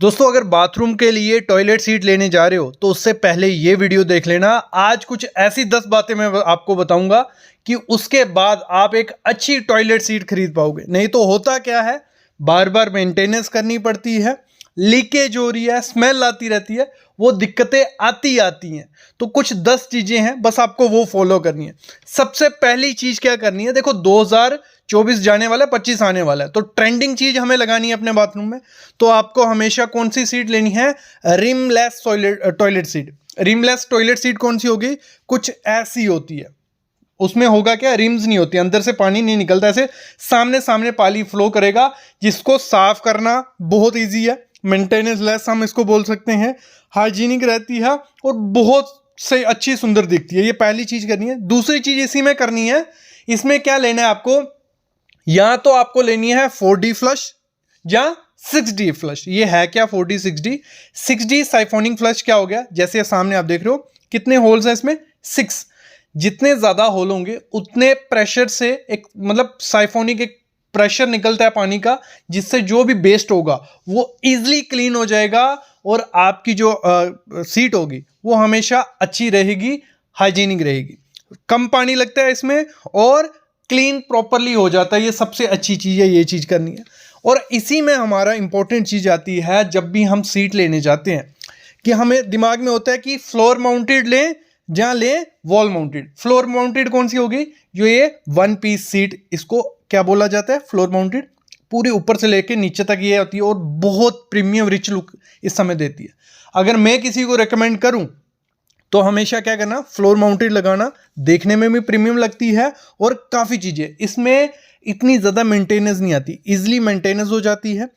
दोस्तों अगर बाथरूम के लिए टॉयलेट सीट लेने जा रहे हो तो उससे पहले ये वीडियो देख लेना। आज कुछ ऐसी 10 बातें मैं आपको बताऊंगा कि उसके बाद आप एक अच्छी टॉयलेट सीट खरीद पाओगे। नहीं तो होता क्या है, बार बार मेंटेनेंस करनी पड़ती है, लीकेज हो रही है, स्मेल आती रहती है, वो दिक्कतें आती हैं। तो कुछ 10 चीजें हैं, बस आपको वो फॉलो करनी है। सबसे पहली चीज क्या करनी है, देखो 2024 जाने वाला है, 25 आने वाला है, तो ट्रेंडिंग चीज हमें लगानी है अपने बाथरूम में। तो आपको हमेशा कौन सी सीट लेनी है, rimless toilet seat. Rimless toilet seat कौन सी होगी, कुछ ऐसी होती है। उसमें होगा क्या, रिम्स नहीं होती, अंदर से पानी नहीं निकलता, ऐसे सामने सामने पानी फ्लो करेगा, जिसको साफ करना बहुत इजी है, मेंटेनेंस लेस हम इसको बोल सकते हैं, हाइजीनिक रहती है और बहुत से अच्छी सुंदर दिखती है। ये पहली चीज करनी है। दूसरी चीज इसी में करनी है, इसमें क्या लेना है आपको, या तो आपको लेनी है 4D फ्लश या 6D फ्लश। ये है क्या 4D 6D साइफोनिक फ्लश क्या हो गया, जैसे सामने आप देख रहे हो कितने होल्स हैं इसमें, 6। जितने ज्यादा होल होंगे उतने प्रेशर से एक मतलब साइफोनिक एक प्रेशर निकलता है पानी का, जिससे जो भी वेस्ट होगा वो इजीली क्लीन हो जाएगा और आपकी जो सीट होगी वो हमेशा अच्छी रहेगी, हाइजीनिक रहेगी, कम पानी लगता है इसमें और क्लीन प्रॉपरली हो जाता है। ये सबसे अच्छी चीज़ है, ये चीज़ करनी है। और इसी में हमारा इंपॉर्टेंट चीज़ आती है, जब भी हम सीट लेने जाते हैं कि हमें दिमाग में होता है कि फ्लोर माउंटेड लें या लें वॉल माउंटेड। फ्लोर माउंटेड कौन सी होगी, जो ये 1 पीस सीट, इसको क्या बोला जाता है, फ्लोर माउंटेड। पूरी ऊपर से लेके नीचे तक ये होती है और बहुत प्रीमियम रिच लुक इस समय देती है। अगर मैं किसी को रेकमेंड करूं तो हमेशा क्या करना, फ्लोर माउंटेड लगाना, देखने में भी प्रीमियम लगती है और काफ़ी चीज़ें इसमें इतनी ज़्यादा मेंटेनेंस नहीं आती, इजीली मेंटेनेंस हो जाती है,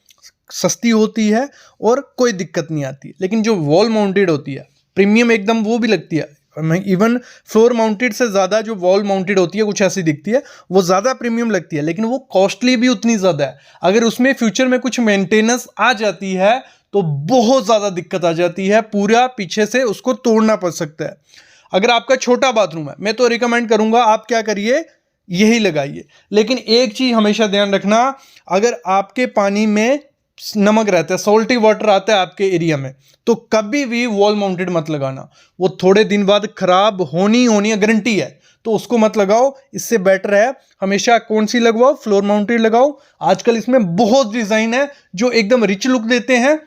सस्ती होती है और कोई दिक्कत नहीं आती। लेकिन जो वॉल माउंटेड होती है प्रीमियम एकदम, वो भी लगती है, इवन फ्लोर माउंटेड से ज़्यादा जो वॉल माउंटेड होती है कुछ ऐसी दिखती है, वो ज़्यादा प्रीमियम लगती है, लेकिन वो कॉस्टली भी उतनी ज़्यादा है। अगर उसमें फ्यूचर में कुछ मेंटेनेंस आ जाती है तो बहुत ज़्यादा दिक्कत आ जाती है, पूरा पीछे से उसको तोड़ना पड़ सकता है। अगर आपका छोटा बाथरूम है, मैं तो रिकमेंड करूंगा आप क्या करिए, यही लगाइए। लेकिन एक चीज़ हमेशा ध्यान रखना, अगर आपके पानी में नमक रहता है, सॉल्टी वाटर आता है आपके एरिया में, तो कभी भी वॉल माउंटेड मत लगाना, वो थोड़े दिन बाद खराब होनी है, गारंटी है, तो उसको मत लगाओ। इससे बेटर है हमेशा कौन सी लगवाओ, फ्लोर माउंटेड लगाओ। आजकल इसमें बहुत डिजाइन है जो एकदम रिच लुक देते हैं,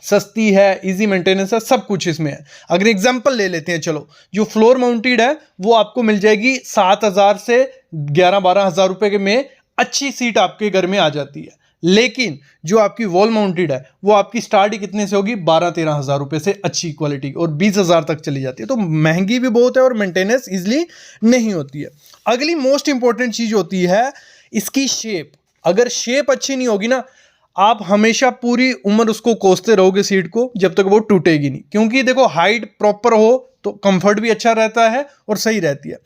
सस्ती है, इजी मेंटेनेंस है, सब कुछ इसमें है। अगर एग्जांपल ले लेते हैं, चलो जो फ्लोर माउंटेड है वो आपको मिल जाएगी 7,000 से 11-12 हज़ार रुपए के में अच्छी सीट आपके घर में आ जाती है। लेकिन जो आपकी वॉल माउंटेड है वो आपकी स्टार्ट ही कितने से होगी, 12-13 हज़ार रुपए से अच्छी क्वालिटी, और 20,000 तक चली जाती है। तो महंगी भी बहुत है और मेंटेनेंस इजिली नहीं होती है। अगली मोस्ट इंपॉर्टेंट चीज होती है इसकी शेप। अगर शेप अच्छी नहीं होगी ना, आप हमेशा पूरी उम्र उसको कोसते रहोगे सीट को, जब तक वो टूटेगी नहीं। क्योंकि देखो हाइट प्रॉपर हो तो कंफर्ट भी अच्छा रहता है और सही रहती है,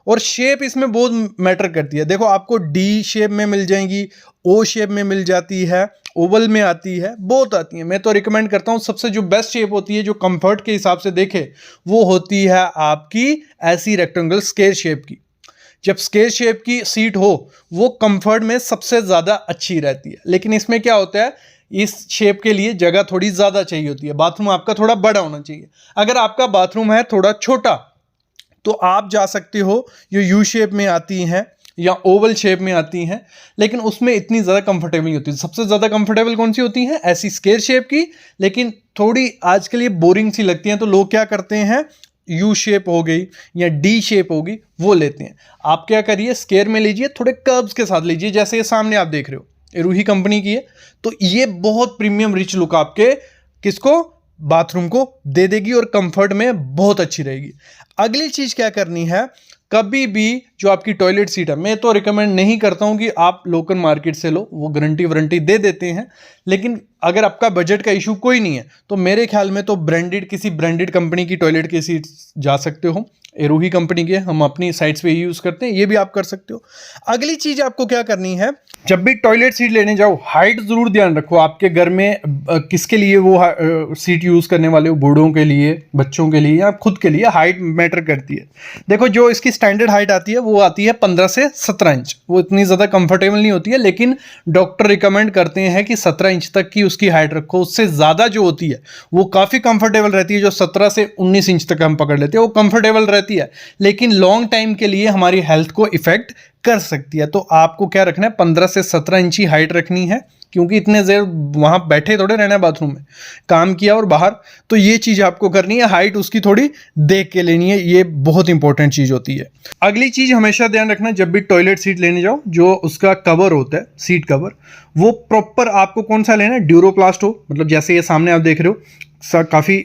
और शेप इसमें बहुत मैटर करती है। देखो आपको डी शेप में मिल जाएंगी, ओ शेप में मिल जाती है, ओवल में आती है, बहुत आती है। मैं तो रिकमेंड करता हूँ सबसे जो बेस्ट शेप होती है, जो कंफर्ट के हिसाब से देखे, वो होती है आपकी ऐसी रेक्टेंगल स्क्वायर शेप की। जब स्क्वायर शेप की सीट हो वो कंफर्ट में सबसे ज़्यादा अच्छी रहती है। लेकिन इसमें क्या होता है, इस शेप के लिए जगह थोड़ी ज़्यादा चाहिए होती है, बाथरूम आपका थोड़ा बड़ा होना चाहिए। अगर आपका बाथरूम है थोड़ा छोटा तो आप जा सकते हो, जो यू शेप में आती हैं या ओवल शेप में आती हैं, लेकिन उसमें इतनी ज़्यादा कंफर्टेबल नहीं होती। सबसे ज़्यादा कंफर्टेबल कौन सी होती हैं, ऐसी स्क्वायर शेप की, लेकिन थोड़ी आजकल ये बोरिंग सी लगती हैं, तो लोग क्या करते हैं, यू शेप हो गई या डी शेप होगी वो लेते हैं। आप क्या करिए, स्क्वायर में लीजिए, थोड़े कर्व्स के साथ लीजिए, जैसे ये सामने आप देख रहे हो, ये रूही कंपनी की है, तो ये बहुत प्रीमियम रिच लुक आपके किसको, बाथरूम को दे देगी और कंफर्ट में बहुत अच्छी रहेगी। अगली चीज क्या करनी है, कभी भी जो आपकी टॉयलेट सीट है, मैं तो रिकमेंड नहीं करता हूं कि आप लोकल मार्केट से लो, वो गारंटी वारंटी दे देते हैं। लेकिन अगर आपका बजट का इशू कोई नहीं है तो मेरे ख्याल में तो ब्रांडेड, किसी ब्रांडेड कंपनी की टॉयलेट की सीट जा सकते हो। ये रूही कंपनी के, हम अपनी साइट्स पे ही यूज़ करते हैं, ये भी आप कर सकते हो। अगली चीज़ आपको क्या करनी है, जब भी टॉयलेट सीट लेने जाओ हाइट ज़रूर ध्यान रखो। आपके घर में किसके लिए वो सीट यूज़ करने वाले हो, बूढ़ों के लिए, बच्चों के लिए या खुद के लिए, हाइट मैटर करती है। देखो जो इसकी स्टैंडर्ड हाइट आती है वो आती है 15 से 17 इंच। वो इतनी ज़्यादा कंफर्टेबल नहीं होती है, लेकिन डॉक्टर रिकमेंड करते हैं कि 17 इंच तक की उसकी हाइट रखो। उससे ज़्यादा जो होती है वो काफ़ी कंफर्टेबल रहती है। जो 17 से 19 इंच तक हम पकड़ लेते हैं वो कंफर्टेबल रहती है, लेकिन लॉन्ग टाइम के लिए हमारी हेल्थ को इफेक्ट कर सकती है। तो आपको क्या रखना है, 15 से 17 इंची हाइट रखनी है, क्योंकि इतने देर वहां बैठे थोड़े रहना है बाथरूम में, काम किया और बाहर, तो ये चीज आपको करनी है। हाइट उसकी थोड़ी देख के लेनी है, ये बहुत इंपॉर्टेंट चीज होती है। अगली चीज हमेशा ध्यान रखना, जब भी टॉयलेट सीट लेने जाओ, जो उसका कवर होता है, सीट कवर, वो प्रॉपर आपको कौन सा लेना है, ड्यूरोप्लास्ट हो, मतलब जैसे ये सामने आप देख रहे हो काफ़ी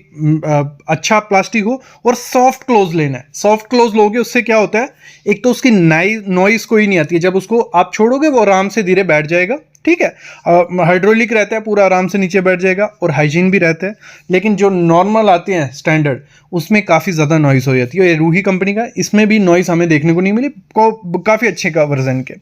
अच्छा प्लास्टिक हो, और सॉफ्ट क्लोज लेना है। सॉफ्ट क्लोज लोगे उससे क्या होता है, एक तो उसकी नॉइज कोई नहीं आती है, जब उसको आप छोड़ोगे वो आराम से धीरे बैठ जाएगा, ठीक है। हाइड्रोलिक रहता है, पूरा आराम से नीचे बैठ जाएगा और हाइजीन भी रहता है। लेकिन जो नॉर्मल आते हैं स्टैंडर्ड, उसमें काफ़ी ज़्यादा नॉइज़ हो जाती है। ये रूही कंपनी का, इसमें भी नॉइज़ हमें देखने को नहीं मिली, काफ़ी अच्छे का वर्जन के।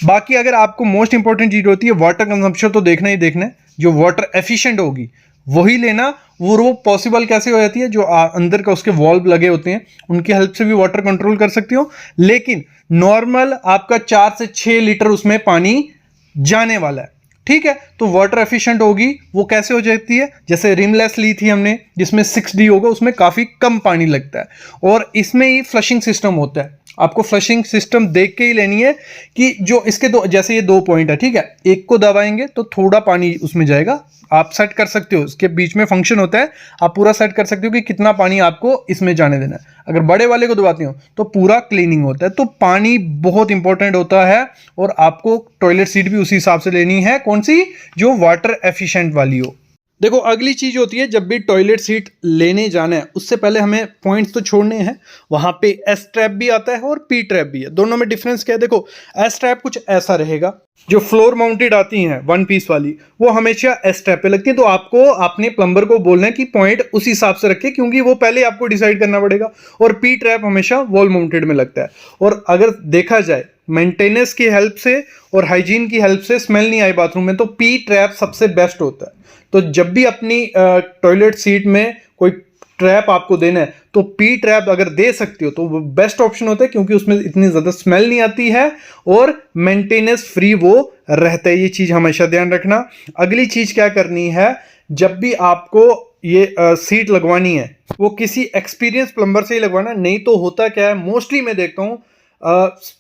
बाकी अगर आपको मोस्ट इंपॉर्टेंट चीज़ होती है वाटर कंजम्पशन, तो देखना ही देखना है, जो वाटर एफिशिएंट होगी वही लेना। वो पॉसिबल कैसे हो जाती है, जो अंदर का उसके वॉल्व लगे होते हैं उनकी हेल्प से भी वाटर कंट्रोल कर सकते हो, लेकिन नॉर्मल आपका 4 से 6 लीटर उसमें पानी जाने वाला है, ठीक है। तो वाटर एफिशिएंट होगी, वो कैसे हो जाती है, जैसे रिमलेस ली थी हमने जिसमें 6D होगा, उसमें काफी कम पानी लगता है, और इसमें ही फ्लशिंग सिस्टम होता है। आपको फ्लशिंग सिस्टम देख के ही लेनी है कि जो इसके दो, जैसे ये 2 पॉइंट है, ठीक है, एक को दबाएंगे तो थोड़ा पानी उसमें जाएगा, आप सेट कर सकते हो, इसके बीच में फंक्शन होता है, आप पूरा सेट कर सकते हो कि कितना पानी आपको इसमें जाने देना है। अगर बड़े वाले को दबाते हो तो पूरा क्लीनिंग होता है। तो पानी बहुत इंपॉर्टेंट होता है, और आपको टॉयलेट सीट भी उसी हिसाब से लेनी है, कौन सी, जो वाटर एफिशिएंट वाली हो। देखो अगली चीज होती है, जब भी टॉयलेट सीट लेने जाना है उससे पहले हमें पॉइंट्स तो छोड़ने हैं। वहां पे एस ट्रैप भी आता है और पी ट्रैप भी है, दोनों में डिफरेंस क्या है। देखो एस ट्रैप कुछ ऐसा रहेगा, जो फ्लोर माउंटेड आती हैं 1 पीस वाली, वो हमेशा एस ट्रैप पे लगती है। तो आपको अपने प्लम्बर को बोलना है कि पॉइंट उस हिसाब से रखे, क्योंकि वो पहले आपको डिसाइड करना पड़ेगा। और पी ट्रैप हमेशा वॉल माउंटेड में लगता है। और अगर देखा जाए मेंटेनेंस की हेल्प से और हाइजीन की हेल्प से स्मेल नहीं आए बाथरूम में, तो पी ट्रैप सबसे बेस्ट होता है। तो जब भी अपनी टॉयलेट सीट में कोई ट्रैप आपको देना है, तो पी ट्रैप अगर दे सकते हो तो वो बेस्ट ऑप्शन होता है, क्योंकि उसमें इतनी ज़्यादा स्मेल नहीं आती है और मेंटेनेंस फ्री वो रहता है। ये चीज़ हमेशा ध्यान रखना। अगली चीज़ क्या करनी है, जब भी आपको ये सीट लगवानी है, वो किसी एक्सपीरियंस प्लम्बर से ही लगवाना। नहीं तो होता क्या है, मोस्टली मैं देखता हूँ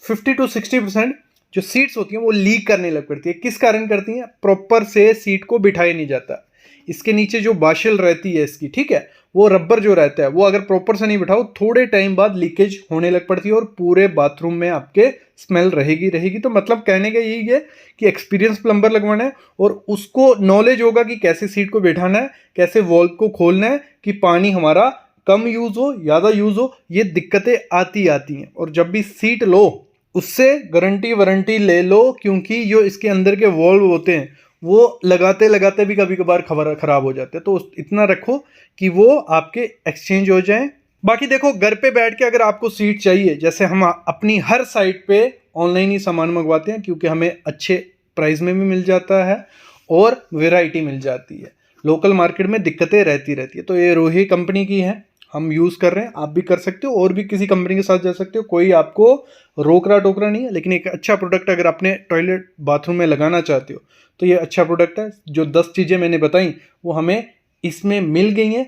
50 to 60% जो सीट्स होती हैं वो लीक करने लग पड़ती है। किस कारण करती हैं, प्रॉपर से सीट को बिठाया नहीं जाता। इसके नीचे जो बाशल रहती है इसकी, ठीक है, वो रबर जो रहता है, वो अगर प्रॉपर से नहीं बिठाओ, थोड़े टाइम बाद लीकेज होने लग पड़ती है और पूरे बाथरूम में आपके स्मेल रहेगी। तो मतलब कहने का यही है कि एक्सपीरियंस प्लम्बर लगवाना है, और उसको नॉलेज होगा कि कैसे सीट को बैठाना है, कैसे वॉल्व को खोलना है, कि पानी हमारा कम यूज हो, ज़्यादा यूज हो। ये दिक्कतें आती हैं। और जब भी सीट लो उससे गारंटी वारंटी ले लो, क्योंकि जो इसके अंदर के वॉल्व होते हैं वो लगाते लगाते भी कभी कभार खराब हो जाते हैं। तो इतना रखो कि वो आपके एक्सचेंज हो जाएं। बाकी देखो, घर पे बैठ के अगर आपको सीट चाहिए, जैसे हम अपनी हर साइट पे ऑनलाइन ही सामान मंगवाते हैं, क्योंकि हमें अच्छे प्राइस में भी मिल जाता है और वैरायटी मिल जाती है। लोकल मार्केट में दिक्कतें रहती है। तो ये रूही कंपनी की है, हम यूज़ कर रहे हैं, आप भी कर सकते हो, और भी किसी कंपनी के साथ जा सकते हो, कोई आपको रोकरा टोकरा नहीं है। लेकिन एक अच्छा प्रोडक्ट अगर अपने टॉयलेट बाथरूम में लगाना चाहते हो तो ये अच्छा प्रोडक्ट है। जो 10 चीज़ें मैंने बताई वो हमें इसमें मिल गई हैं,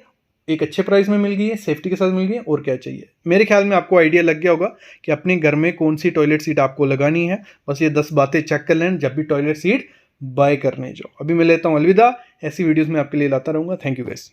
एक अच्छे प्राइस में मिल गई है, सेफ्टी के साथ मिल गई है, और क्या चाहिए। मेरे ख्याल में आपको आइडिया लग गया होगा कि अपने घर में कौन सी टॉयलेट सीट आपको लगानी है। बस ये 10 बातें चेक कर लें जब भी टॉयलेट सीट बाय करने जाओ। अभी मैं लेता हूँ अलविदा, ऐसी वीडियोज़ में आपके लिए लाता रहूँगा। Thank you guys.